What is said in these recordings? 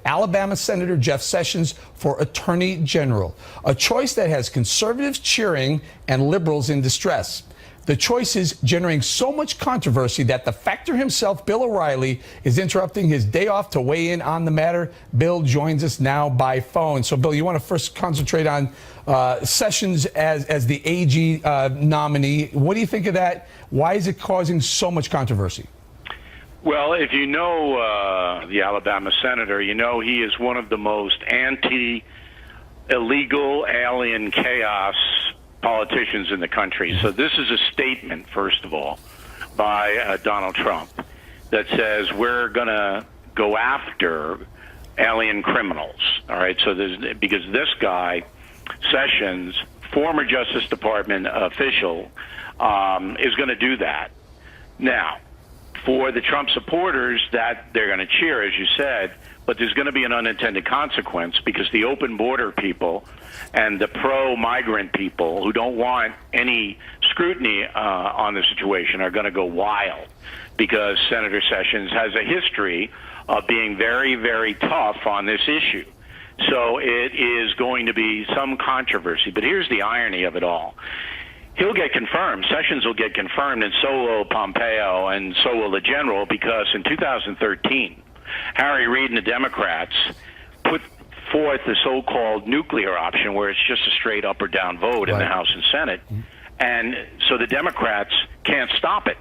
Alabama Senator Jeff Sessions for Attorney General, a choice that has conservatives cheering and liberals in distress. The choice is generating so much controversy that the factor himself, Bill O'Reilly, is interrupting his day off to weigh in on the matter. Bill joins us now by phone. So, Bill, you want to first concentrate on Sessions as the AG nominee. What do you think of that? Why is it causing so much controversy? Well, if you know the Alabama senator, you know he is one of the most anti-illegal alien chaos politicians in the country. So this is a statement, first of all, by Donald Trump that says we're going to go after alien criminals. All right, so because this guy, Sessions, former Justice Department official, is going to do that. Now, for the Trump supporters, that they're going to cheer, as you said, but there's going to be an unintended consequence because the open border people and the pro-migrant people who don't want any scrutiny on the situation are going to go wild because Senator Sessions has a history of being very, very tough on this issue. So it is going to be some controversy. But here's the irony of it all. He'll get confirmed. Sessions will get confirmed, and so will Pompeo, and so will the general, because in 2013, Harry Reid and the Democrats put forth the so-called nuclear option, where it's just a straight up or down vote in the House and Senate. And so the Democrats can't stop it.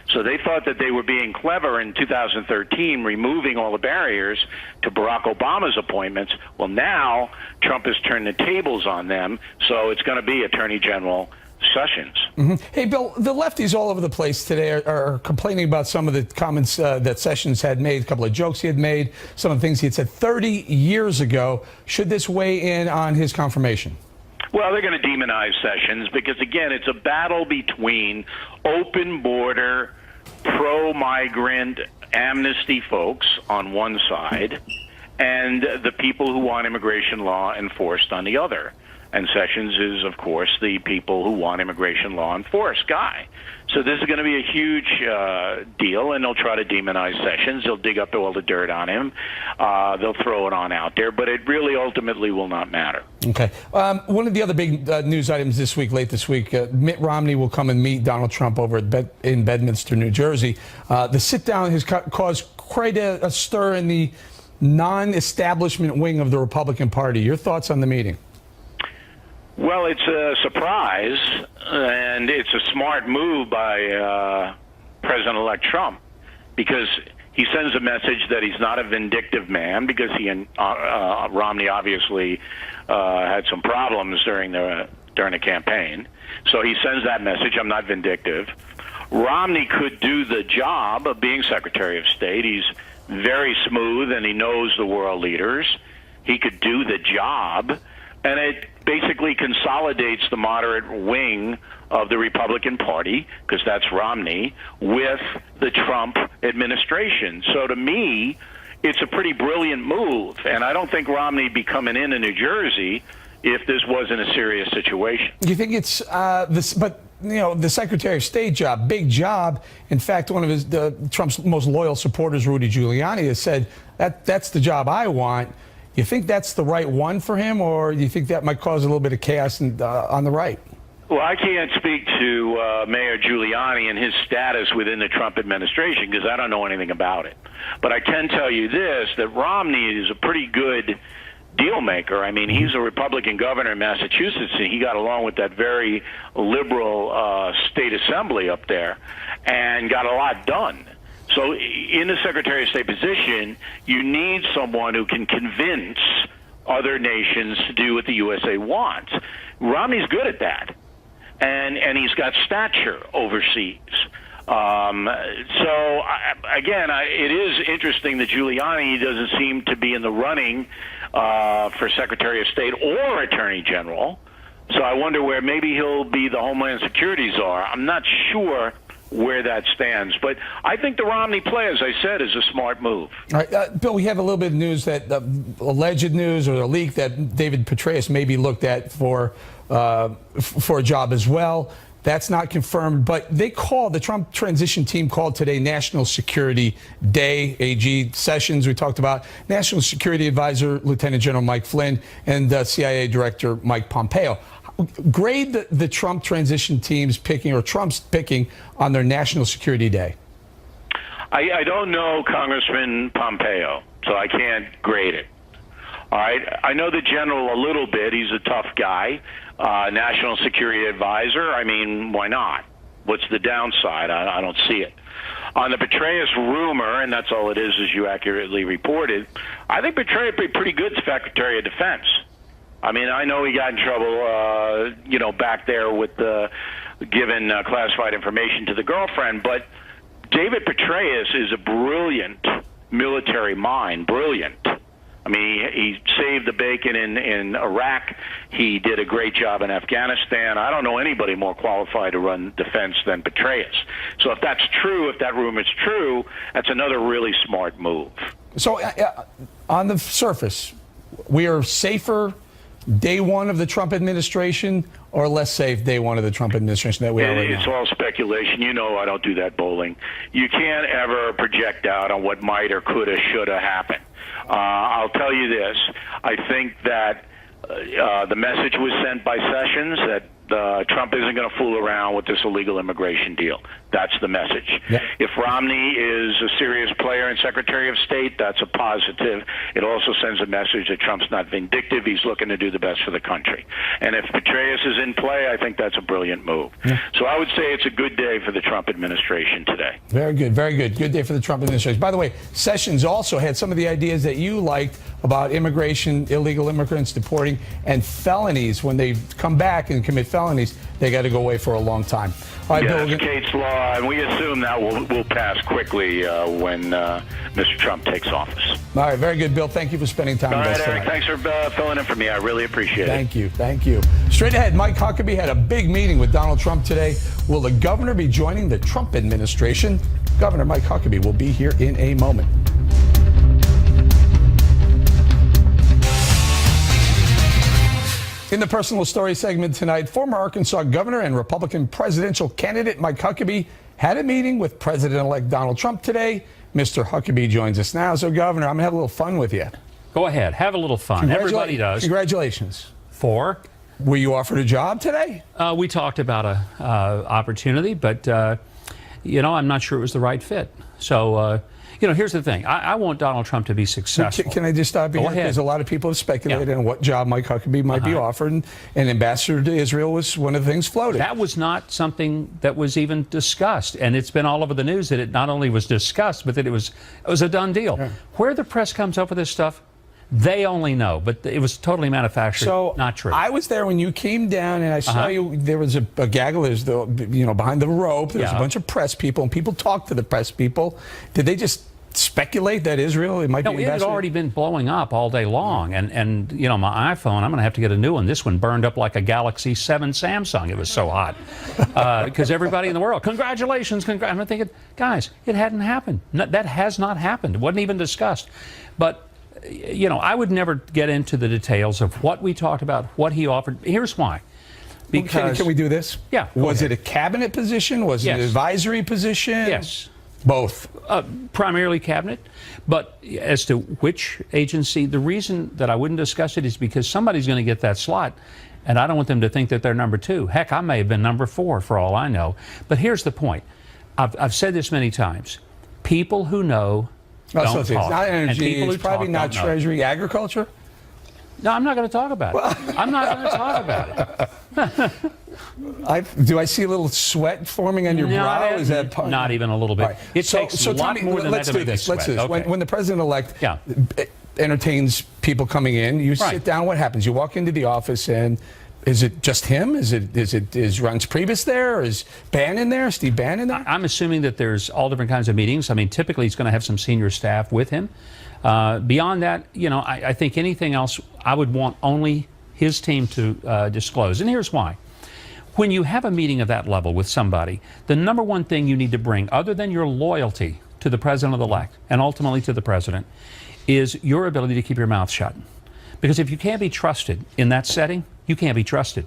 So they thought that they were being clever in 2013, removing all the barriers to Barack Obama's appointments. Well, now Trump has turned the tables on them, so it's going to be Attorney General Sessions. Hey, Bill, the lefties all over the place today are complaining about some of the comments that Sessions had made, a couple of jokes he had made, some of the things he had said 30 years ago. Should this weigh in on his confirmation? Well, they're going to demonize Sessions because, again, it's a battle between open border, pro-migrant amnesty folks on one side and the people who want immigration law enforced on the other. And Sessions is, of course, the people who want immigration law enforced guy. So this is going to be a huge deal, and they'll try to demonize Sessions. They'll dig up all the dirt on him. They'll throw it on out there, but it really ultimately will not matter. Okay. One of the other big news items this week, late this week, Mitt Romney will come and meet Donald Trump over in Bedminster, New Jersey. The sit-down has caused quite a stir in the non-establishment wing of the Republican Party. Your thoughts on the meeting? Well, it's a surprise, and it's a smart move by President-elect Trump, because he sends a message that he's not a vindictive man, because he and Romney obviously had some problems during the campaign. So he sends that message, I'm not vindictive. Romney could do the job of being Secretary of State. He's very smooth, and he knows the world leaders. He could do the job, and it basically consolidates the moderate wing of the Republican Party, because that's Romney, with the Trump administration. So to me, it's a pretty brilliant move, and I don't think Romney would be coming into New Jersey if this wasn't a serious situation. You think it's this, but you know, the Secretary of State job, big job. In fact, one of Trump's most loyal supporters, Rudy Giuliani, has said that's the job I want. You think that's the right one for him, or do you think that might cause a little bit of chaos on the right? Well, I can't speak to Mayor Giuliani and his status within the Trump administration because I don't know anything about it. But I can tell you this, that Romney is a pretty good deal maker. I mean, he's a Republican governor in Massachusetts, and he got along with that very liberal state assembly up there and got a lot done. So in the Secretary of State position, you need someone who can convince other nations to do what the USA wants. Romney's good at that, and he's got stature overseas. It is interesting that Giuliani doesn't seem to be in the running for Secretary of State or Attorney General. So I wonder where maybe he'll be the Homeland Security czar. I'm not sure where that stands. But I think the Romney play, as I said, is a smart move. All right, Bill, we have a little bit of news that alleged news or a leak that David Petraeus may be looked at for a job as well. That's not confirmed, but the Trump transition team called today National Security Day. AG Sessions, we talked about, National Security Advisor Lieutenant General Mike Flynn, and CIA Director Mike Pompeo. Grade the Trump transition team's picking, or Trump's picking, on their National Security Day. I don't know Congressman Pompeo, so I can't grade it. All right. I know the general a little bit. He's a tough guy. National Security Advisor. I mean, why not? What's the downside? I don't see it. On the Petraeus rumor, and that's all it is, as you accurately reported, I think Petraeus would be pretty good Secretary of Defense. I mean, I know he got in trouble, back there with giving classified information to the girlfriend, but David Petraeus is a brilliant military mind, brilliant. I mean, he saved the bacon in Iraq. He did a great job in Afghanistan. I don't know anybody more qualified to run defense than Petraeus. So if that's true, if that rumor is true, that's another really smart move. So on the surface, we are safer day one of the Trump administration, or less safe day one of the Trump administration that we are right now? It's all speculation. You know I don't do that bowling. You can't ever project out on what might or coulda, shoulda happen. I'll tell you this. I think that the message was sent by Sessions that Trump isn't going to fool around with this illegal immigration deal. That's the message. Yep. If Romney is a serious player and Secretary of State, that's a positive. It also sends a message that Trump's not vindictive. He's looking to do the best for the country. And if Petraeus is in play, I think that's a brilliant move. Yeah. So I would say it's a good day for the Trump administration today. Very good, very good. Good day for the Trump administration. By the way, Sessions also had some of the ideas that you liked about immigration, illegal immigrants deporting, and felonies. When they come back and commit felonies, they got to go away for a long time. All right, Bill, Kate's law, and we assume that will pass quickly when Mr. Trump takes office. All right, very good, Bill. Thank you for spending time with us tonight. All right, Eric, thanks for filling in for me. I really appreciate it. Thank you, thank you. Straight ahead, Mike Huckabee had a big meeting with Donald Trump today. Will the governor be joining the Trump administration? Governor Mike Huckabee will be here in a moment. In the personal story segment tonight, former Arkansas governor and Republican presidential candidate Mike Huckabee had a meeting with President-elect Donald Trump today. Mr. Huckabee joins us now. So, Governor, I'm going to have a little fun with you. Go ahead. Have a little fun. Everybody does. Congratulations. Were you offered a job today? We talked about an opportunity, but, I'm not sure it was the right fit. So, here's the thing. I want Donald Trump to be successful. Can I just stop you? Go ahead. Because a lot of people have speculated on what job Mike Huckabee might be offered, and ambassador to Israel was one of the things floated. That was not something that was even discussed, and it's been all over the news that it not only was discussed, but that it was a done deal. Yeah. Where the press comes up with this stuff, they only know, but it was totally manufactured, not true. I was there when you came down, and I saw you. There was a gaggle. There's behind the rope. There's a bunch of press people, and people talked to the press people. Did they just speculate that Israel it might be? No, it had already been blowing up all day long, and my iPhone, I'm going to have to get a new one. This one burned up like a Galaxy 7 Samsung. It was so hot because everybody in the world, congratulations, I'm thinking, guys, it hadn't happened. That has not happened. It wasn't even discussed. But I would never get into the details of what we talked about, what he offered. Here's why. Because can we do this? Yeah. Was it a cabinet position? Was it an advisory position? Yes. Both. Primarily cabinet, but as to which agency, the reason that I wouldn't discuss it is because somebody's going to get that slot, and I don't want them to think that they're number 2. Heck, I may have been number 4 for all I know. But here's the point. I've said this many times. People who know don't talk. It's not energy. It's probably not Treasury. Agriculture? No, I'm not going to talk about it. I'm not going to talk about it. Do I see a little sweat forming on your brow? Is that part? Not even a little bit. Right. It takes a lot more than that to make me sweat. Let's do this. Okay. When the president-elect entertains people coming in, you sit down. What happens? You walk into the office, and is it just him? Is Reince Priebus there? Is Bannon there? Steve Bannon there? I'm assuming that there's all different kinds of meetings. I mean, typically he's going to have some senior staff with him. Beyond that, I think anything else, I would want only his team to disclose. And here's why. When you have a meeting of that level with somebody, the number one thing you need to bring, other than your loyalty to the president-elect and ultimately to the president, is your ability to keep your mouth shut. Because if you can't be trusted in that setting, you can't be trusted.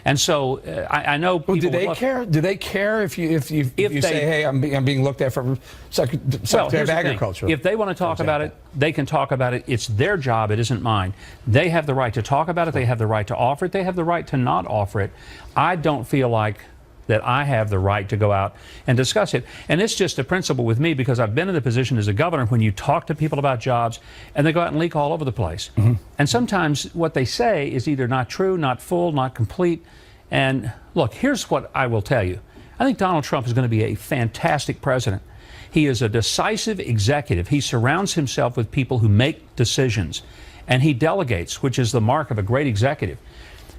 And so I know people. Well, do they care? Do they care if you say, hey, I'm being looked at from Secretary of Agriculture? If they want to talk about it, they can talk about it. It's their job. It isn't mine. They have the right to talk about it. They have the right to offer it. They have the right to not offer it. I don't feel like that I have the right to go out and discuss it. And it's just a principle with me because I've been in the position as a governor when you talk to people about jobs and they go out and leak all over the place. And sometimes what they say is either not true, not full, not complete. And look, here's what I will tell you. I think Donald Trump is going to be a fantastic president. He is a decisive executive. He surrounds himself with people who make decisions and he delegates, which is the mark of a great executive.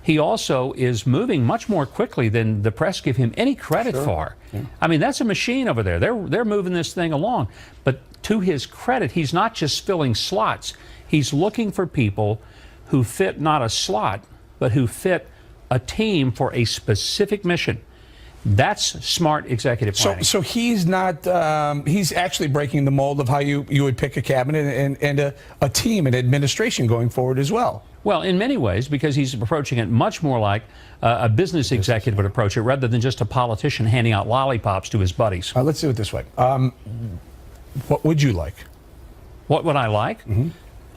He also is moving much more quickly than the press give him any credit for. Yeah. I mean, that's a machine over there. They're moving this thing along. But to his credit, he's not just filling slots. He's looking for people who fit not a slot, but who fit a team for a specific mission. That's smart executive planning. So he's not, he's actually breaking the mold of how you would pick a cabinet and a team and administration going forward as well. Well, in many ways, because he's approaching it much more like a business executive would approach it rather than just a politician handing out lollipops to his buddies. Let's do it this way. What would you like? What would I like?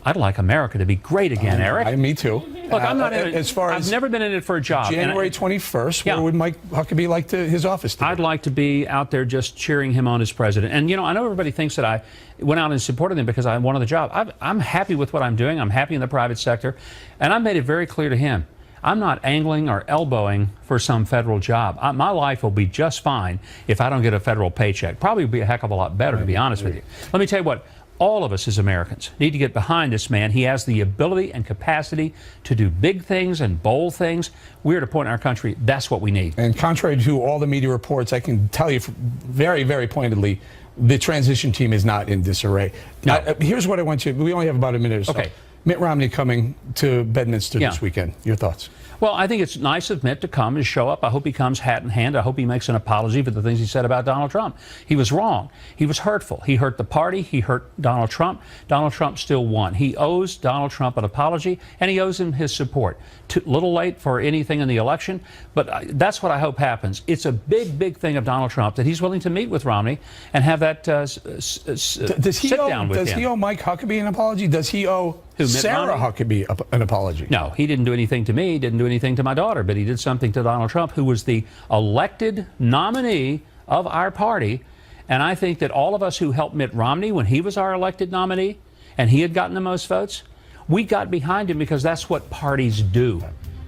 I'd like America to be great again, Eric. Me too. Look, I'm not in it. As far as I've never been in it for a job. January 21st, where would Mike Huckabee like his office to be? I'd like to be out there just cheering him on as president. And, you know, I know everybody thinks that I went out and supported him because I wanted the job. I'm happy with what I'm doing. I'm happy in the private sector. And I made it very clear to him, I'm not angling or elbowing for some federal job. My life will be just fine if I don't get a federal paycheck. Probably be a heck of a lot better, to be honest with you. Let me tell you what. All of us as Americans need to get behind this man. He has the ability and capacity to do big things and bold things. We're at a point in our country, that's what we need. And contrary to all the media reports, I can tell you very, very pointedly, the transition team is not in disarray. No. Here's what I want you, we only have about a minute or so. Okay. Mitt Romney coming to Bedminster this weekend. Your thoughts? Well, I think it's nice of Mitt to come and show up. I hope he comes hat in hand. I hope he makes an apology for the things he said about Donald Trump. He was wrong. He was hurtful. He hurt the party. He hurt Donald Trump. Donald Trump still won. He owes Donald Trump an apology, and he owes him his support. Too little late for anything in the election, but that's what I hope happens. It's a big, big thing of Donald Trump that he's willing to meet with Romney and have that sit down with him. Does he owe Mike Huckabee an apology? Does he owe Sarah Huckabee an apology? No, he didn't do anything to me, didn't do anything to my daughter, but he did something to Donald Trump, who was the elected nominee of our party. And I think that all of us who helped Mitt Romney when he was our elected nominee and he had gotten the most votes, we got behind him because that's what parties do.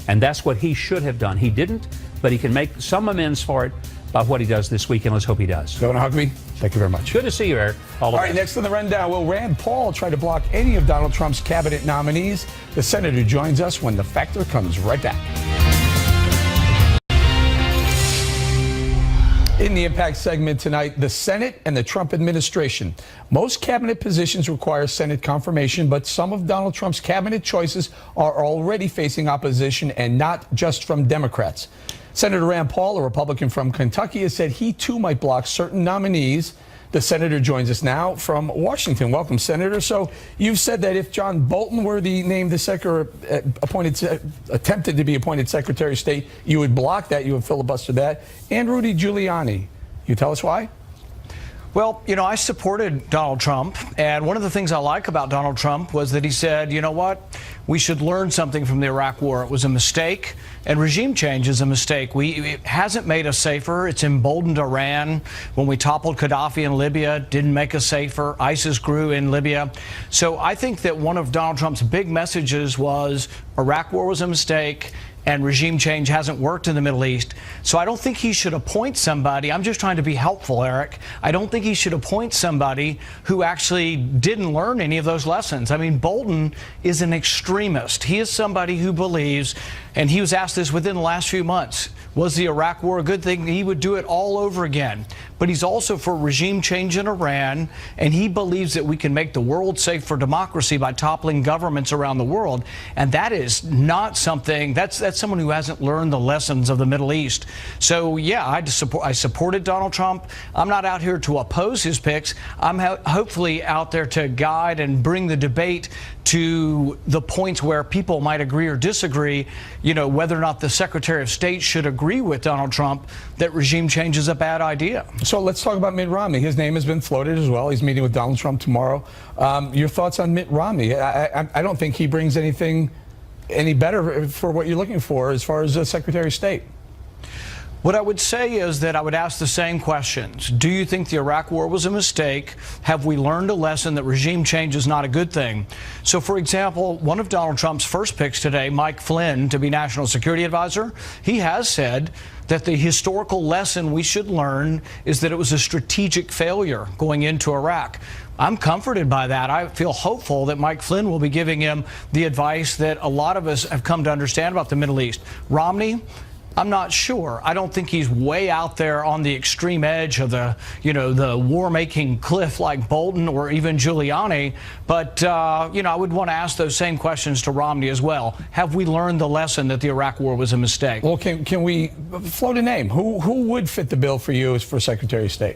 And that's what he should have done. He didn't, but he can make some amends for it by what he does this weekend. Let's hope he does. Governor Huckabee, thank you very much. Good to see you, Eric. All right, next on the rundown, will Rand Paul try to block any of Donald Trump's cabinet nominees? The senator joins us when The Factor comes right back. In the Impact segment tonight, the Senate and the Trump administration. Most cabinet positions require Senate confirmation, but some of Donald Trump's cabinet choices are already facing opposition, and not just from Democrats. Senator Rand Paul, a Republican from Kentucky, has said he too might block certain nominees. The senator joins us now from Washington. Welcome, Senator. So you've said that if John Bolton were named the attempted to be appointed Secretary of State, you would block that, you would filibuster that. And Rudy Giuliani. You tell us why? Well, you know, I supported Donald Trump, and one of the things I like about Donald Trump was that he said, you know what, we should learn something from the Iraq War. It was a mistake, and regime change is a mistake. It hasn't made us safer. It's emboldened Iran. When we toppled Gaddafi in Libya, didn't make us safer. ISIS grew in Libya. So I think that one of Donald Trump's big messages was Iraq War was a mistake, and regime change hasn't worked in the Middle East. So I don't think he should appoint somebody. I'm just trying to be helpful, Eric. I don't think he should appoint somebody who actually didn't learn any of those lessons. I mean, Bolton is an extremist. He is somebody who believes, and he was asked this within the last few months, was the Iraq War a good thing? He would do it all over again. but he's also for regime change in Iran, and he believes that we can make the world safe for democracy by toppling governments around the world. And that is not something, that's someone who hasn't learned the lessons of the Middle East. So yeah, I supported Donald Trump. I'm not out here to oppose his picks. I'm hopefully out there to guide and bring the debate to the points where people might agree or disagree, you know, whether or not the Secretary of State should agree with Donald Trump that regime change is a bad idea. So let's talk about Mitt Romney. His name has been floated as well. He's meeting with Donald Trump tomorrow. Your thoughts on Mitt Romney? I don't think he brings anything any better for what you're looking for as far as the Secretary of State. What I would say is that I would ask the same questions. Do you think the Iraq War was a mistake? Have we learned a lesson that regime change is not a good thing? So, for example, one of Donald Trump's first picks today, Mike Flynn, to be National Security Advisor, he has said that the historical lesson we should learn is that it was a strategic failure going into Iraq. I'm comforted by that. I feel hopeful that Mike Flynn will be giving him the advice that a lot of us have come to understand about the Middle East. Romney, I'm not sure. I don't think he's way out there on the extreme edge of the, you know, the war-making cliff like Bolton or even Giuliani. But, you know, I would want to ask those same questions to Romney as well. Have we learned the lesson that the Iraq War was a mistake? Well, can we float a name? Who would fit the bill for you as for Secretary of State?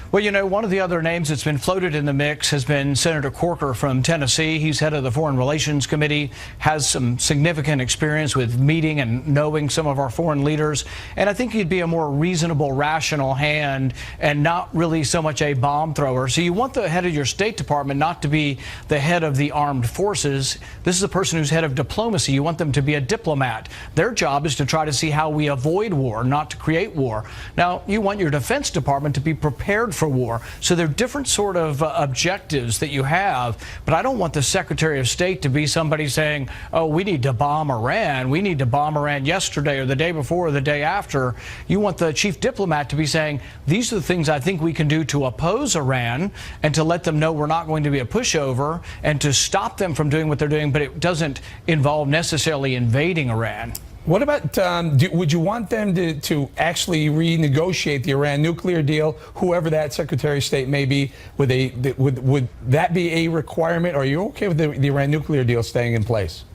Well, you know, one of the other names that's been floated in the mix has been Senator Corker from Tennessee. He's head of the Foreign Relations Committee, has some significant experience with meeting and knowing some of our foreign leaders. And I think he'd be a more reasonable, rational hand and not really so much a bomb thrower. So you want the head of your State Department not to be the head of the armed forces. This is a person who's head of diplomacy. You want them to be a diplomat. Their job is to try to see how we avoid war, not to create war. Now, you want your Defense Department to be prepared for war. So there are different sort of objectives that you have, but I don't want the Secretary of State to be somebody saying, oh, we need to bomb Iran. We need to bomb Iran yesterday or the day before or the day after. You want the chief diplomat to be saying, these are the things I think we can do to oppose Iran and to let them know we're not going to be a pushover and to stop them from doing what they're doing, but it doesn't involve necessarily invading Iran. What about, would you want them to actually renegotiate the Iran nuclear deal, whoever that Secretary of State may be? Would that be a requirement? Or are you okay with the Iran nuclear deal staying in place?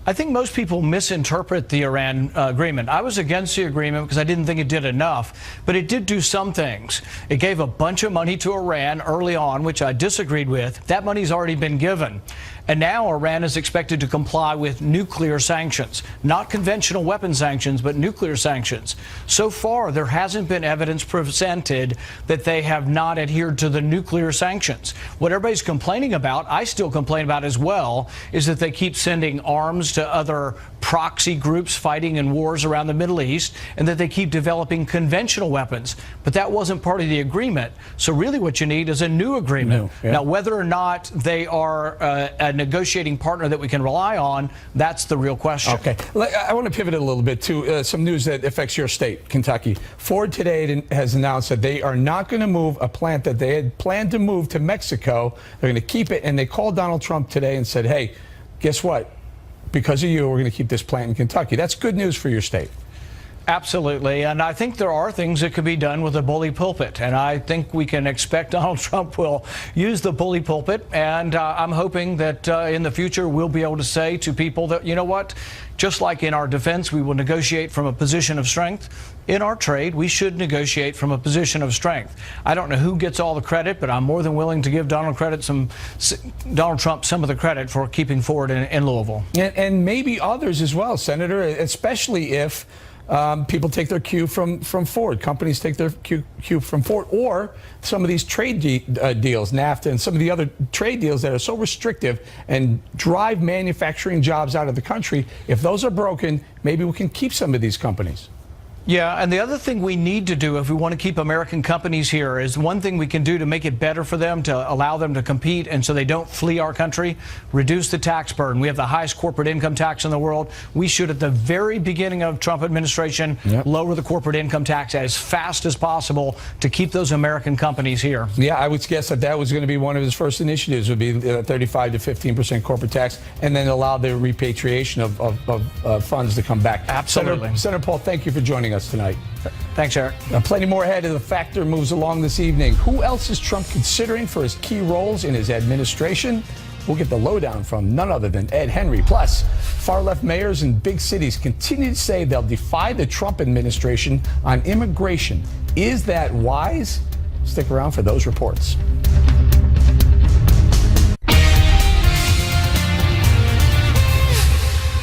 I think most people misinterpret the Iran agreement. I was against the agreement because I didn't think it did enough, but it did do some things. It gave a bunch of money to Iran early on, which I disagreed with. That money's already been given. And now Iran is expected to comply with nuclear sanctions, not conventional weapon sanctions, but nuclear sanctions. So far, there hasn't been evidence presented that they have not adhered to the nuclear sanctions. What everybody's complaining about, I still complain about as well, is that they keep sending arms to other proxy groups fighting in wars around the Middle East, and that they keep developing conventional weapons. But that wasn't part of the agreement. So really what you need is a new agreement. Yeah. Now, whether or not they are a negotiating partner that we can rely on, that's the real question. Okay. I want to pivot a little bit to some news that affects your state, Kentucky. Ford today has announced that they are not going to move a plant that they had planned to move to Mexico. They're going to keep it, and they called Donald Trump today and said, hey, guess what? Because of you, we're going to keep this plant in Kentucky. That's good news for your state. Absolutely, and I think there are things that could be done with a bully pulpit, and I think we can expect Donald Trump will use the bully pulpit, and I'm hoping that in the future we'll be able to say to people that, you know what, just like in our defense, we will negotiate from a position of strength. In our trade, we should negotiate from a position of strength. I don't know who gets all the credit, but I'm more than willing to give Donald Trump some of the credit for keeping Ford in Louisville. And maybe others as well, Senator, especially if people take their cue from Ford. Companies take their cue from Ford, or some of these trade deals, NAFTA, and some of the other trade deals that are so restrictive and drive manufacturing jobs out of the country. If those are broken, maybe we can keep some of these companies. Yeah, and the other thing we need to do if we want to keep American companies here is one thing we can do to make it better for them, to allow them to compete and so they don't flee our country, reduce the tax burden. We have the highest corporate income tax in the world. We should, at the very beginning of Trump administration, lower the corporate income tax as fast as possible to keep those American companies here. Yeah, I would guess that was going to be one of his first initiatives, would be 35 to 15% corporate tax, and then allow the repatriation of funds to come back. Absolutely. Senator Paul, thank you for joining us. us tonight. Thanks, Eric. Plenty more ahead as the factor moves along this evening. Who else is Trump considering for his key roles in his administration? We'll get the lowdown from none other than Ed Henry. Plus, far-left mayors in big cities continue to say they'll defy the Trump administration on immigration. Is that wise? Stick around for those reports.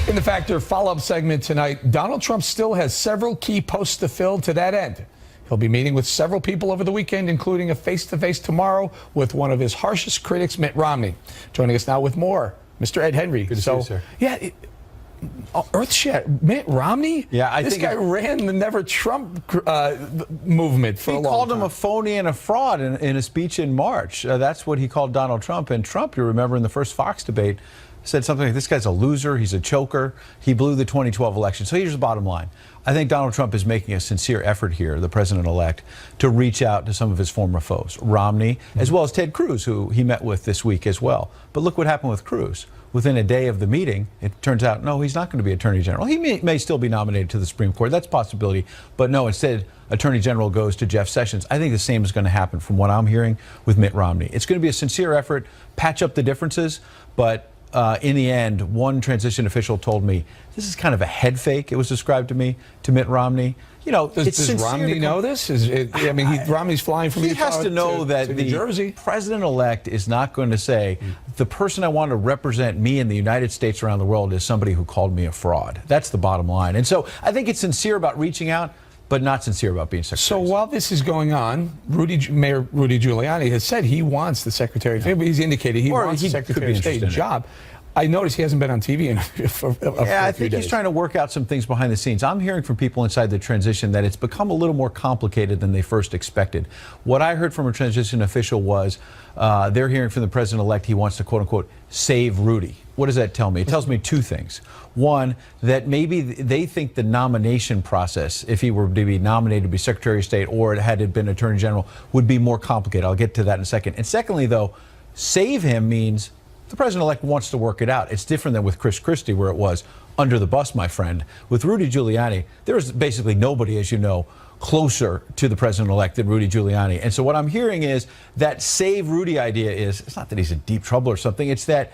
In the Factor follow-up segment tonight, Donald Trump still has several key posts to fill to that end. He'll be meeting with several people over the weekend, including a face-to-face tomorrow with one of his harshest critics, Mitt Romney. Joining us now with more, Mr. Ed Henry. Good to see you, sir. Yeah, earth-shattering. Mitt Romney? Yeah, this guy ran the Never Trump movement for a long time. He called him a phony and a fraud in a speech in March. That's what he called Donald Trump. And Trump, you remember in the first Fox debate, said something like, this guy's a loser, he's a choker, he blew the 2012 election. So here's the bottom line. I think Donald Trump is making a sincere effort here, the president-elect, to reach out to some of his former foes, Romney, as well as Ted Cruz, who he met with this week as well. But look what happened with Cruz. Within a day of the meeting, it turns out, no, he's not going to be Attorney General. He may still be nominated to the Supreme Court. That's a possibility. But no, instead, Attorney General goes to Jeff Sessions. I think the same is going to happen from what I'm hearing with Mitt Romney. It's going to be a sincere effort, patch up the differences, but in the end, one transition official told me, this is kind of a head fake, it was described to me, to Mitt Romney. You know, does Romney know this? Romney's flying from He has to know that New Jersey. The president-elect is not going to say, the person I want to represent me in the United States around the world is somebody who called me a fraud. That's the bottom line. And so I think it's sincere about reaching out, but not sincere about being Secretary of State. So while this is going on, Mayor Rudy Giuliani has said he wants the Secretary of State. He's indicated he wants the Secretary of State job. I noticed he hasn't been on TV for a few days. I think he's trying to work out some things behind the scenes. I'm hearing from people inside the transition that it's become a little more complicated than they first expected. What I heard from a transition official was they're hearing from the president-elect he wants to, quote-unquote, save Rudy. What does that tell me? It tells me two things. One, that maybe they think the nomination process, if he were to be nominated to be Secretary of State or it had been Attorney General, would be more complicated. I'll get to that in a second. And secondly, though, save him means the president-elect wants to work it out. It's different than with Chris Christie, where it was under the bus, my friend. With Rudy Giuliani, there is basically nobody, as you know, closer to the president-elect than Rudy Giuliani. And so what I'm hearing is that save Rudy idea is, it's not that he's in deep trouble or something, it's that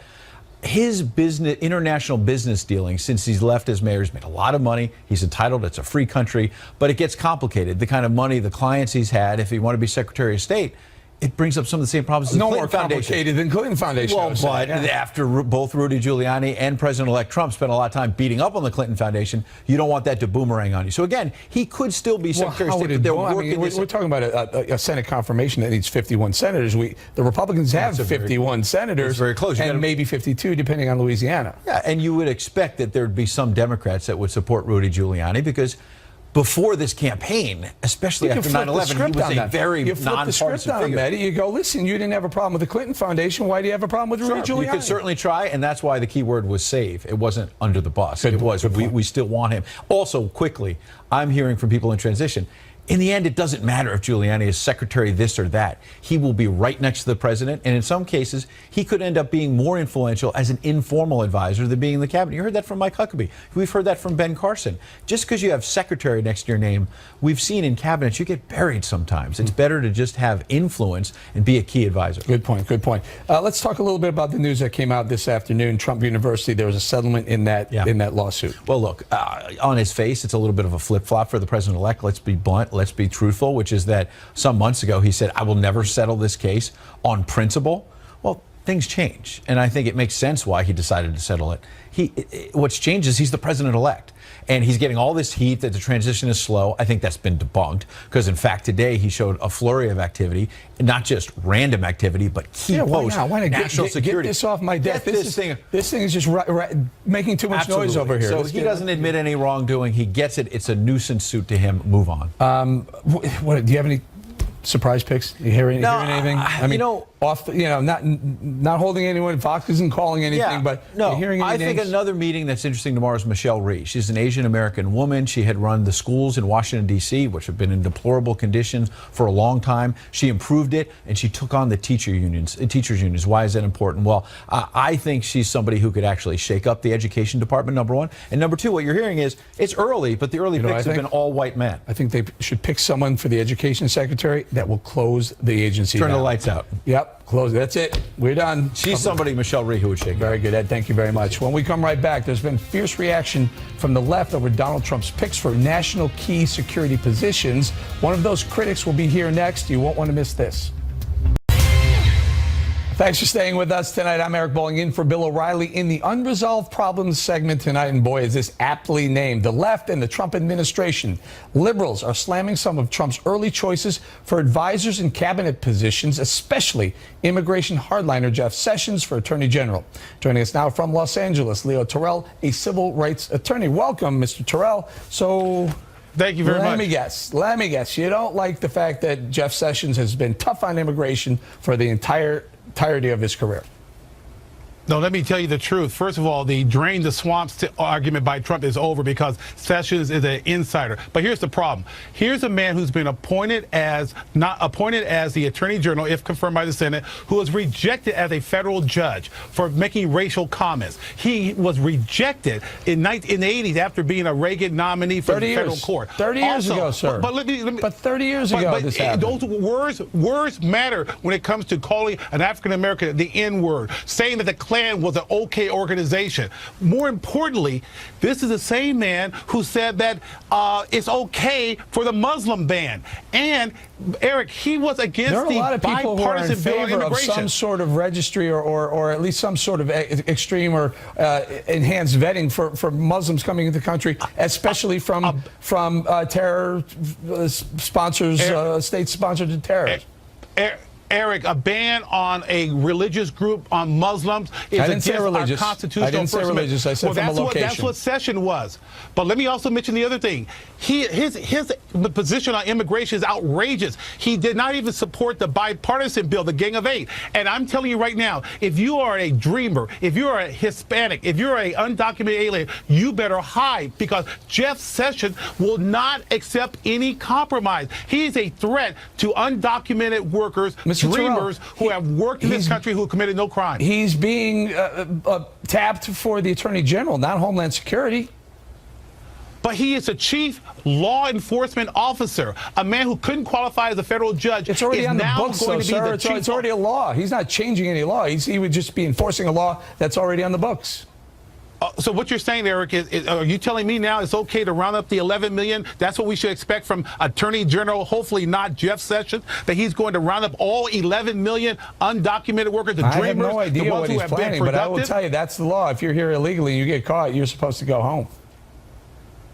his business, international business dealings, since he's left as mayor, he's made a lot of money. He's entitled. It's a free country, but it gets complicated. The kind of money, the clients he's had, if he wanted to be Secretary of State, it brings up some of the same problems as the no Clinton more complicated than Clinton Foundation. Well, but after both Rudy Giuliani and President-elect Trump spent a lot of time beating up on the Clinton Foundation, you don't want that to boomerang on you. So again, he could still be Secretary of State, but they're working this. We're talking about a Senate confirmation that needs 51 senators. The Republicans have 51 senators, very close. And maybe 52, depending on Louisiana. Yeah, and you would expect that there'd be some Democrats that would support Rudy Giuliani because before this campaign, especially after 9/11, he was a very nonpartisan figure. Eddie. You go, listen, you didn't have a problem with the Clinton Foundation. Why do you have a problem with Rudy Giuliani? You could certainly try, and that's why the key word was save. It wasn't under the bus. We still want him. Also, quickly, I'm hearing from people in transition, in the end, it doesn't matter if Giuliani is secretary this or that. He will be right next to the president, and in some cases, he could end up being more influential as an informal advisor than being in the cabinet. You heard that from Mike Huckabee. We've heard that from Ben Carson. Just because you have secretary next to your name, we've seen in cabinets, you get buried sometimes. It's better to just have influence and be a key advisor. Good point, good point. Let's talk a little bit about the news that came out this afternoon. Trump University, there was a settlement in that lawsuit. Well, look, on his face, it's a little bit of a flip-flop for the president-elect. Let's be blunt. Let's be truthful, which is that some months ago he said, I will never settle this case on principle. Well, things change, and I think it makes sense why he decided to settle it. What's changed is he's the president-elect, and he's getting all this heat that the transition is slow. I think that's been debunked, because in fact today he showed a flurry of activity, not just random activity, but key posts. Why not? National security. Get this off my desk. This thing is just making too much noise over here. So he doesn't admit any wrongdoing. He gets it. It's a nuisance suit to him. Move on. Do you have any surprise picks? You hearing anything? I mean, off, not holding anyone. Fox isn't calling anything, but no, hearing any I think names? another meeting that's interesting tomorrow is Michelle Rhee. She's an Asian American woman. She had run the schools in Washington, D.C., which have been in deplorable conditions for a long time. She improved it, and she took on the teachers unions. Why is that important? Well, I think she's somebody who could actually shake up the education department, number one. And number two, what you're hearing is it's early, but the early picks have been all white men. I think they should pick someone for the education secretary that will close the agency Turn down. the lights out. Yep, close. That's it. We're done. She's somebody, Michelle Rhee, who would shake it. Very good, Ed. Thank you very much. When we come right back, there's been fierce reaction from the left over Donald Trump's picks for national key security positions. One of those critics will be here next. You won't want to miss this. Thanks for staying with us tonight. I'm Eric Bolling in for Bill O'Reilly in the Unresolved Problems segment tonight. And boy, is this aptly named. The left and the Trump administration. Liberals are slamming some of Trump's early choices for advisors in cabinet positions, especially immigration hardliner Jeff Sessions for Attorney General. Joining us now from Los Angeles, Leo Terrell, a civil rights attorney. Welcome, Mr. Terrell. So... Thank you very much. Let me guess. You don't like the fact that Jeff Sessions has been tough on immigration for the entirety of his career. No, let me tell you the truth. First of all, the drain the swamps argument by Trump is over because Sessions is an insider. But here's the problem. Here's a man who's been appointed as the Attorney General, if confirmed by the Senate, who was rejected as a federal judge for making racial comments. He was rejected in the 80s after being a Reagan nominee for the federal court. 30 years ago, sir. But 30 years ago, this happened. Those words matter when it comes to calling an African American the N-word, saying that the Klan was an okay organization. More importantly, this is the same man who said that it's okay for the Muslim ban. And Eric, he was against the bipartisan bill on immigration. Of some sort of registry or at least some sort of extreme or enhanced vetting for Muslims coming into the country, especially from terror sponsors, state-sponsored terrorists. Eric, a ban on a religious group on Muslims is against our constitutional. I didn't say religious. I said from a location. That's what Sessions was. But let me also mention the other thing. His position on immigration is outrageous. He did not even support the bipartisan bill, the Gang of Eight. And I'm telling you right now, if you are a dreamer, if you're a Hispanic, if you're an undocumented alien, you better hide because Jeff Sessions will not accept any compromise. He is a threat to undocumented workers, dreamers who have worked in this country who have committed no crime. He's being tapped for the Attorney General, not Homeland Security. But he is a chief law enforcement officer, a man who couldn't qualify as a federal judge. It's already on the books, though, sir. It's already a law. He's not changing any law. He would just be enforcing a law that's already on the books. So what you're saying, Eric, is are you telling me now it's okay to round up the 11 million? That's what we should expect from Attorney General, hopefully not Jeff Sessions, that he's going to round up all 11 million undocumented workers, the dreamers, I have no idea the ones what who he's have planning, been but I productive. will tell you, that's the law. If you're here illegally and you get caught, you're supposed to go home.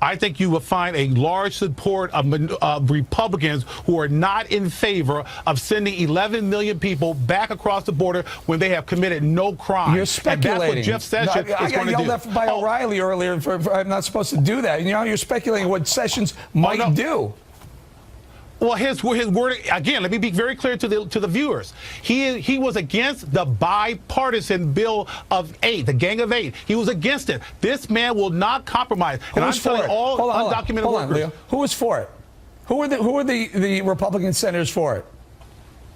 I think you will find a large support of Republicans who are not in favor of sending 11 million people back across the border when they have committed no crime. You're speculating. And that's what Jeff Sessions is going to do. I got yelled at by O'Reilly earlier for I'm not supposed to do that. You're speculating what Sessions might do. Well, his word again. Let me be very clear to the viewers. He was against the bipartisan bill of 8, the Gang of 8. He was against it. This man will not compromise. And I'm telling all undocumented workers. Leo. Who was for it? Who are the Republican senators for it?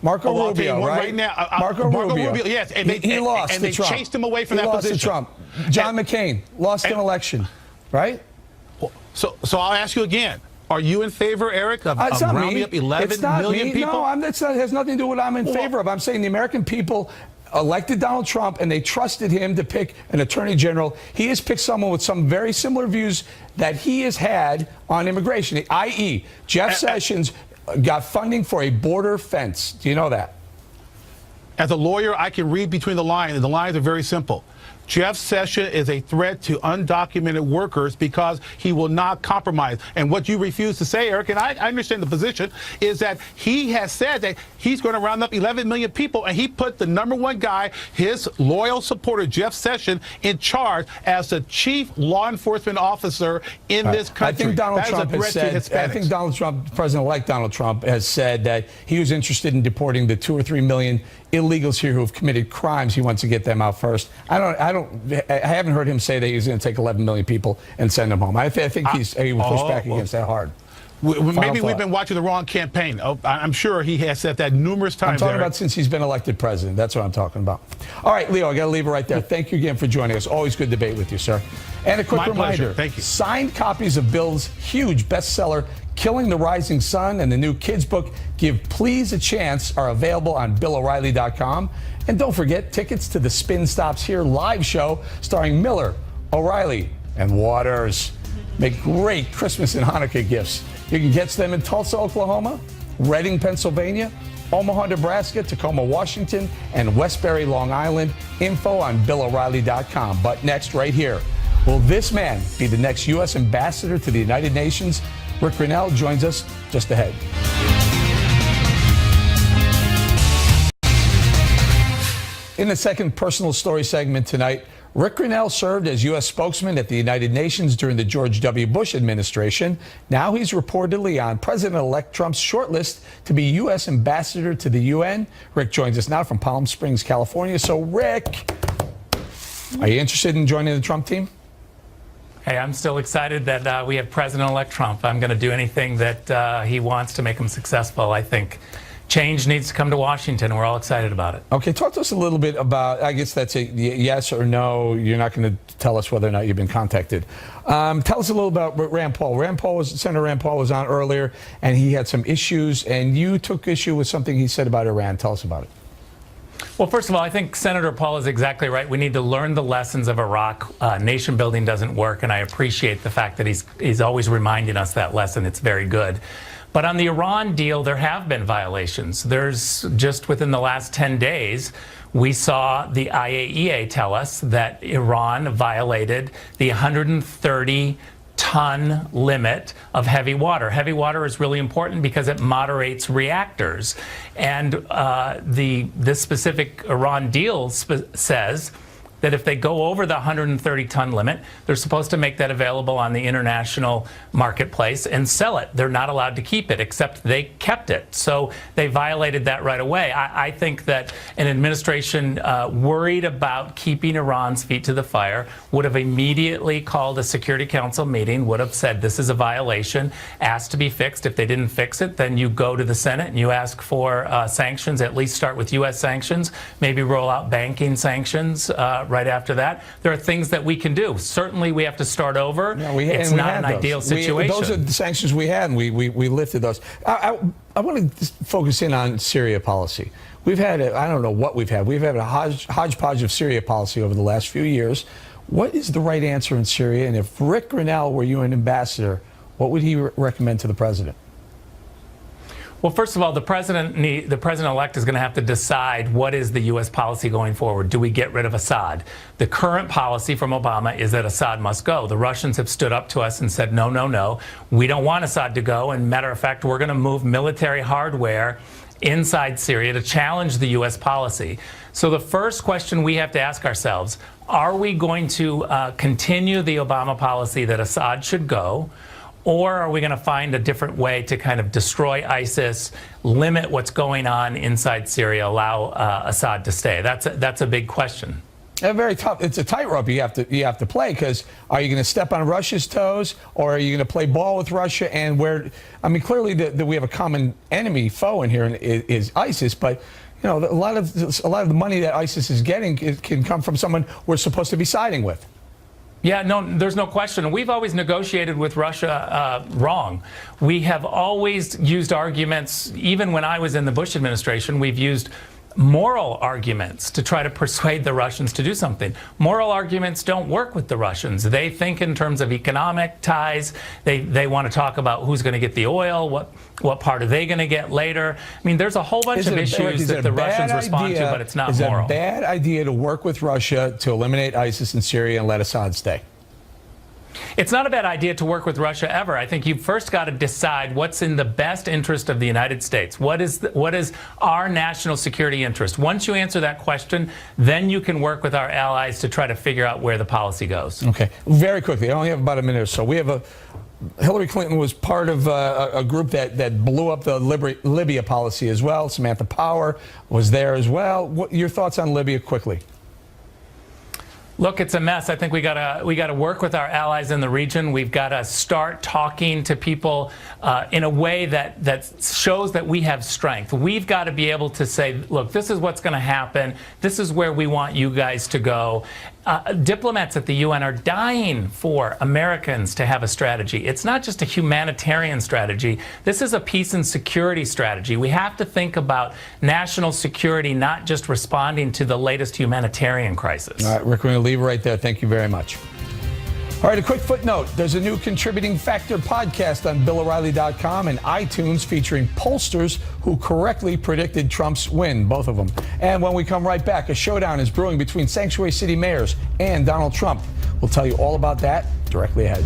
Marco Rubio, right now, Marco Rubio. Yes, and he lost and to Trump. They chased him away from that position. He lost to Trump. John McCain lost an election, right? So I'll ask you again. Are you in favor, Eric, of rounding up 11 million people? No, it has nothing to do with what I'm in favor of. I'm saying the American people elected Donald Trump and they trusted him to pick an attorney general. He has picked someone with some very similar views that he has had on immigration, i.e., Jeff Sessions got funding for a border fence. Do you know that? As a lawyer, I can read between the lines, and the lines are very simple. Jeff Sessions is a threat to undocumented workers because he will not compromise. And what you refuse to say, Eric, and I understand the position, is that he has said that he's going to round up 11 million people, and he put the #1 guy, his loyal supporter, Jeff Sessions, in charge as the chief law enforcement officer in this country. I think Donald Trump has said, I think Donald Trump, President-elect Donald Trump, has said that he was interested in deporting the 2 or 3 million illegals here who have committed crimes. He wants to get them out first. I haven't heard him say that he's going to take 11 million people and send them home. I think he will push back against that hard. Maybe we've been watching the wrong campaign. Oh, I'm sure he has said that numerous times. I'm talking about since he's been elected president. That's what I'm talking about. All right, Leo, I got to leave it right there. Thank you again for joining us. Always good debate with you, sir. And a quick My reminder, pleasure. Thank you. Signed copies of Bill's huge bestseller, Killing the Rising Sun, and the new kids book, Give Please a Chance, are available on BillO'Reilly.com. And don't forget, tickets to the Spin Stops Here live show starring Miller, O'Reilly, and Waters. Make great Christmas and Hanukkah gifts. You can get them in Tulsa, Oklahoma, Reading, Pennsylvania, Omaha, Nebraska, Tacoma, Washington, and Westbury, Long Island. Info on BillO'Reilly.com. But next, right here, will this man be the next U.S. ambassador to the United Nations? Rick Grenell joins us just ahead. In the second personal story segment tonight, Rick Grenell served as U.S. spokesman at the United Nations during the George W. Bush administration. Now he's reportedly on President-elect Trump's shortlist to be U.S. ambassador to the UN. Rick joins us now from Palm Springs, California. So, Rick, are you interested in joining the Trump team? Hey, I'm still excited that we have President-elect Trump. I'm going to do anything that he wants to make him successful. I think change needs to come to Washington. We're all excited about it. Okay, talk to us a little bit about, I guess that's a yes or no. You're not going to tell us whether or not you've been contacted. Tell us a little about Rand Paul. Senator Rand Paul was on earlier, and he had some issues, and you took issue with something he said about Iran. Tell us about it. Well, first of all, I think Senator Paul is exactly right. We need to learn the lessons of Iraq. Nation building doesn't work, and I appreciate the fact that he's always reminding us that lesson. It's very good. But on the Iran deal, there have been violations. There's just within the last 10 days, we saw the IAEA tell us that Iran violated the 130-ton limit of heavy water. Heavy water is really important because it moderates reactors. And this specific Iran deal says that if they go over the 130-ton limit, they're supposed to make that available on the international marketplace and sell it. They're not allowed to keep it, except they kept it. So they violated that right away. I think that an administration worried about keeping Iran's feet to the fire would have immediately called a Security Council meeting, would have said this is a violation, asked to be fixed. If they didn't fix it, then you go to the Senate and you ask for sanctions, at least start with U.S. sanctions, maybe roll out banking sanctions right after that. There are things that we can do. Certainly, we have to start over. Yeah, it's not an ideal situation. Those are the sanctions we had, and we lifted those. I want to focus in on Syria policy. We've had, I don't know what we've had. We've had a hodgepodge of Syria policy over the last few years. What is the right answer in Syria? And if Rick Grenell were UN ambassador, what would he recommend to the president? Well, first of all, the president-elect is going to have to decide what is the U.S. policy going forward. Do we get rid of Assad? The current policy from Obama is that Assad must go. The Russians have stood up to us and said, no, no, no. We don't want Assad to go. And matter of fact, we're going to move military hardware inside Syria to challenge the U.S. policy. So the first question we have to ask ourselves, are we going to continue the Obama policy that Assad should go? Or are we going to find a different way to kind of destroy ISIS, limit what's going on inside Syria, allow Assad to stay? That's a big question. Very tough. It's a tightrope you have to play, because are you going to step on Russia's toes, or are you going to play ball with Russia? And clearly we have a common enemy foe in here, is ISIS. But you know, a lot of the money that ISIS is getting can come from someone we're supposed to be siding with. Yeah, no, there's no question. We've always negotiated with Russia wrong. We have always used arguments, even when I was in the Bush administration, we've used moral arguments to try to persuade the Russians to do something. Moral arguments don't work with the Russians. They think in terms of economic ties. They want to talk about who's going to get the oil, what part are they going to get later. I mean, there's a whole bunch of issues that the Russians respond to, but it's not moral. Is it a bad idea to work with Russia to eliminate ISIS in Syria and let Assad stay? It's not a bad idea to work with Russia ever. I think you've first got to decide what's in the best interest of the United States. What is our national security interest? Once you answer that question, then you can work with our allies to try to figure out where the policy goes. Okay. Very quickly, I only have about a minute or so. We have Hillary Clinton was part of a group that blew up the Libya policy as well. Samantha Power was there as well. What your thoughts on Libya quickly? Look, it's a mess. I think we gotta work with our allies in the region. We've got to start talking to people in a way that shows that we have strength. We've got to be able to say, look, this is what's going to happen. This is where we want you guys to go. Diplomats at the UN are dying for Americans to have a strategy. It's not just a humanitarian strategy. This is a peace and security strategy. We have to think about national security, not just responding to the latest humanitarian crisis. All right, Rick, we're going to leave it right there. Thank you very much. All right, a quick footnote. There's a new Contributing Factor podcast on BillO'Reilly.com and iTunes featuring pollsters who correctly predicted Trump's win, both of them. And when we come right back, a showdown is brewing between Sanctuary City mayors and Donald Trump. We'll tell you all about that directly ahead.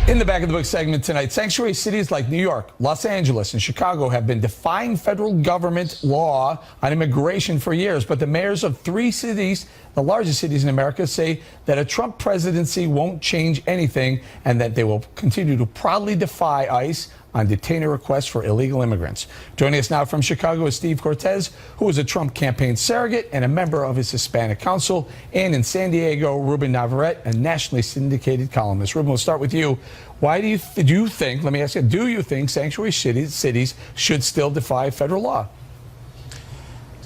In the Back of the Book segment tonight, sanctuary cities like New York, Los Angeles, and Chicago have been defying federal government law on immigration for years. But the mayors of 3 cities, the largest cities in America, say that a Trump presidency won't change anything and that they will continue to proudly defy ICE on detainer requests for illegal immigrants. Joining us now from Chicago is Steve Cortes, who is a Trump campaign surrogate and a member of his Hispanic Council, and in San Diego, Ruben Navarrete, a nationally syndicated columnist. Ruben, we'll start with you. Why do you think, let me ask you, do you think sanctuary cities should still defy federal law?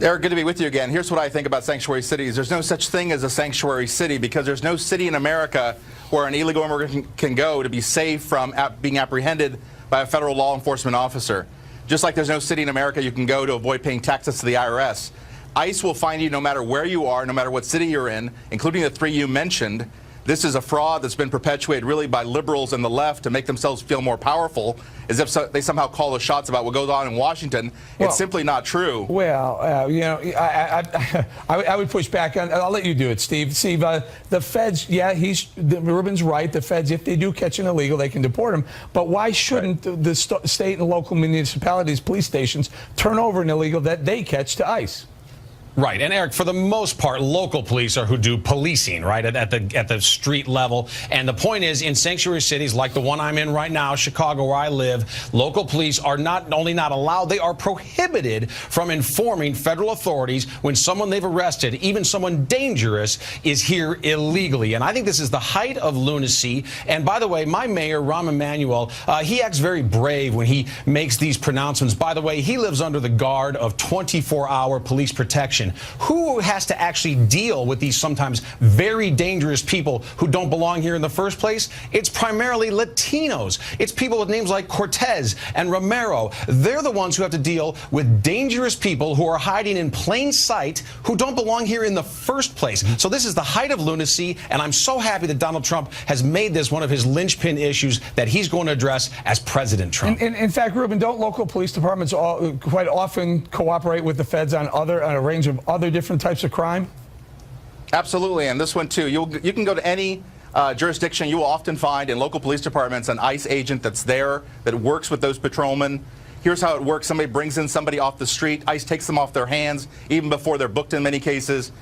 Eric, good to be with you again. Here's what I think about sanctuary cities. There's no such thing as a sanctuary city because there's no city in America where an illegal immigrant can go to be safe from being apprehended by a federal law enforcement officer. Just like there's no city in America you can go to avoid paying taxes to the IRS. ICE will find you no matter where you are, no matter what city you're in, including the 3 you mentioned. This is a fraud that's been perpetuated really by liberals and the left to make themselves feel more powerful, as if they somehow call the shots about what goes on in Washington. It's simply not true. Well, you know, I would push back on. I'll let you do it, Steve. Steve, the feds, yeah, Ruben's right. The feds, if they do catch an illegal, they can deport him. But why shouldn't the state and local municipalities, police stations, turn over an illegal that they catch to ICE? Right, and Eric, for the most part, local police are who do policing, right, at the street level. And the point is, in sanctuary cities like the one I'm in right now, Chicago, where I live, local police are not only not allowed, they are prohibited from informing federal authorities when someone they've arrested, even someone dangerous, is here illegally. And I think this is the height of lunacy. And by the way, my mayor, Rahm Emanuel, he acts very brave when he makes these pronouncements. By the way, he lives under the guard of 24-hour police protection. Who has to actually deal with these sometimes very dangerous people who don't belong here in the first place? It's primarily Latinos. It's people with names like Cortez and Romero. They're the ones who have to deal with dangerous people who are hiding in plain sight who don't belong here in the first place. So this is the height of lunacy, and I'm so happy that Donald Trump has made this one of his linchpin issues that he's going to address as President Trump. In fact, Ruben, don't local police departments quite often cooperate with the feds on a range of other different types of crime? Absolutely, and this one too. You can go to any jurisdiction. You will often find in local police departments an ICE agent that's there that works with those patrolmen. Here's how it works. Somebody brings in somebody off the street. ICE takes them off their hands even before they're booked in many cases.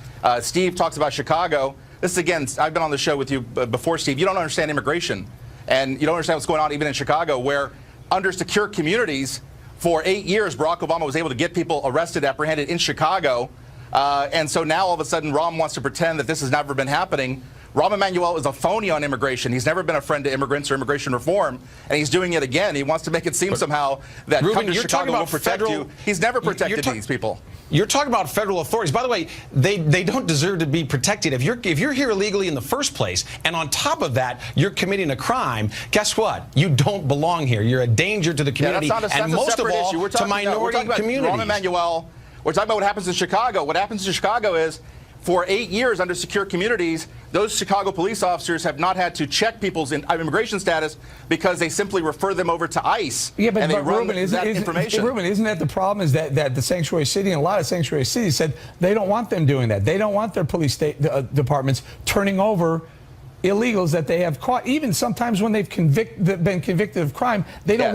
Steve talks about Chicago. This is, again, I've been on the show with you before, Steve. You don't understand immigration, and you don't understand what's going on even in Chicago, where under secure communities for 8 years, Barack Obama was able to get people arrested, apprehended in Chicago. And so now all of a sudden Rahm wants to pretend that this has never been happening. Rahm Emanuel is a phony on immigration. He's never been a friend to immigrants or immigration reform, and he's doing it again. He wants to make it seem somehow that Ruben, come to Chicago will protect you. He's never protected these people. You're talking about federal authorities. By the way, they don't deserve to be protected. If you're here illegally in the first place, and on top of that, you're committing a crime, guess what? You don't belong here. You're a danger to the community, and most of all, to minority communities. Rahm Emanuel. We're talking about what happens in Chicago. What happens in Chicago is, for 8 years under secure communities, those Chicago police officers have not had to check people's immigration status because they simply refer them over to ICE. Yeah, but, and they run Ruben, that information. Ruben, isn't that the problem? Is that the sanctuary city and a lot of sanctuary cities said they don't want them doing that. They don't want their police departments turning over illegals that they have caught. Even sometimes when they've been convicted of crime, they don't want